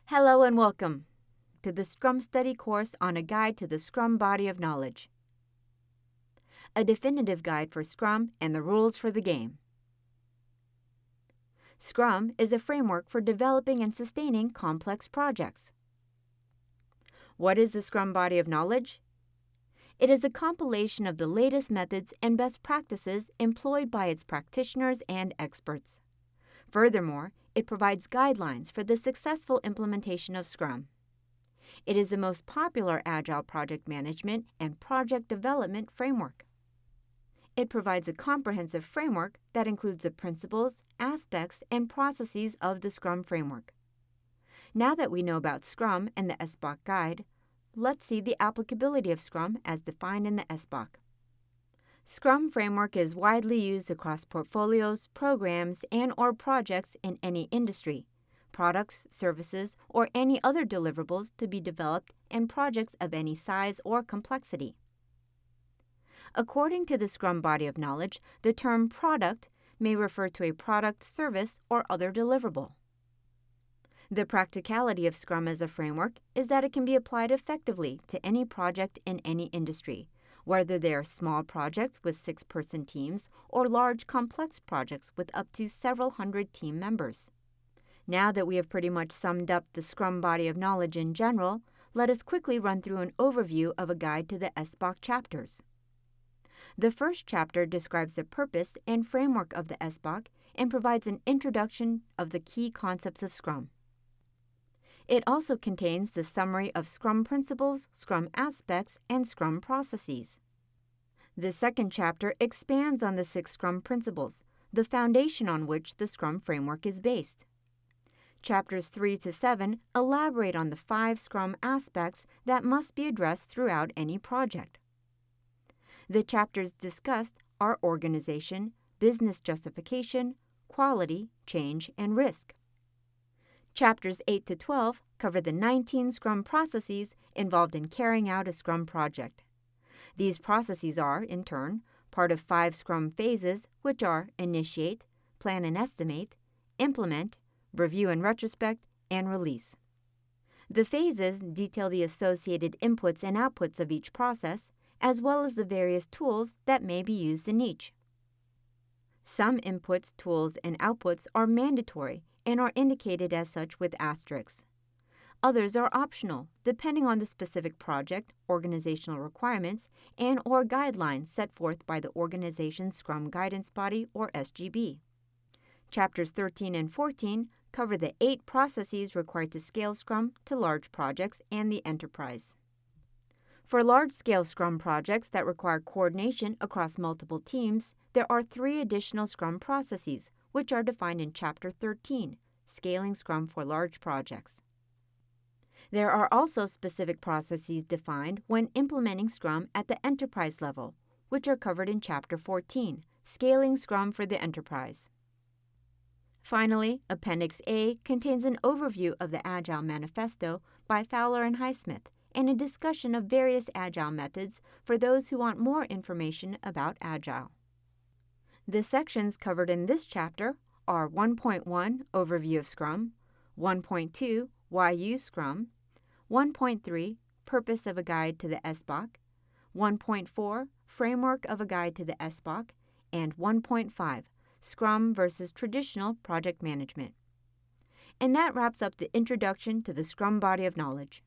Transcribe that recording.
Hello and welcome to the Scrum Study course on a guide to the Scrum body of knowledge. A definitive guide for Scrum and the rules for the game. Scrum is a framework for developing and sustaining complex projects. What is the Scrum body of knowledge? It is a compilation of the latest methods and best practices employed by its practitioners and experts. Furthermore, it provides guidelines for the successful implementation of Scrum. It is the most popular Agile project management and project development framework. It provides a comprehensive framework that includes the principles, aspects, and processes of the Scrum framework. Now that we know about Scrum and the SBOK guide, let's see the applicability of Scrum as defined in the SBOK. Scrum framework is widely used across portfolios, programs, and/or projects in any industry, products, services, or any other deliverables to be developed and projects of any size or complexity. According to the Scrum body of knowledge, the term product may refer to a product, service, or other deliverable. The practicality of Scrum as a framework is that it can be applied effectively to any project in any industry, whether they are small projects with 6-person teams or large complex projects with up to several hundred team members. Now that we have pretty much summed up the Scrum body of knowledge in general, let us quickly run through an overview of a guide to the SBOK chapters. The first chapter describes the purpose and framework of the SBOK and provides an introduction of the key concepts of Scrum. It also contains the summary of Scrum principles, Scrum aspects, and Scrum processes. The second chapter expands on the 6 Scrum principles, the foundation on which the Scrum framework is based. Chapters 3 to 7 elaborate on the 5 Scrum aspects that must be addressed throughout any project. The chapters discussed are organization, business justification, quality, change, and risk. Chapters 8 to 12 cover the 19 Scrum processes involved in carrying out a Scrum project. These processes are, in turn, part of 5 Scrum phases, which are initiate, plan and estimate, implement, review and retrospect, and release. The phases detail the associated inputs and outputs of each process, as well as the various tools that may be used in each. Some inputs, tools, and outputs are mandatory and are indicated as such with asterisks. Others are optional, depending on the specific project, organizational requirements, and/or guidelines set forth by the organization's Scrum Guidance Body or SGB. Chapters 13 and 14 cover the 8 processes required to scale Scrum to large projects and the enterprise. For large-scale Scrum projects that require coordination across multiple teams, there are 3 additional Scrum processes, which are defined in Chapter 13, Scaling Scrum for Large Projects. There are also specific processes defined when implementing Scrum at the enterprise level, which are covered in Chapter 14, Scaling Scrum for the Enterprise. Finally, Appendix A contains an overview of the Agile Manifesto by Fowler and Highsmith and a discussion of various Agile methods for those who want more information about Agile. The sections covered in this chapter are 1.1 Overview of Scrum, 1.2 Why Use Scrum, 1.3 Purpose of a Guide to the SBOK, 1.4 Framework of a Guide to the SBOK, and 1.5 Scrum versus Traditional Project Management. And that wraps up the introduction to the Scrum body of knowledge.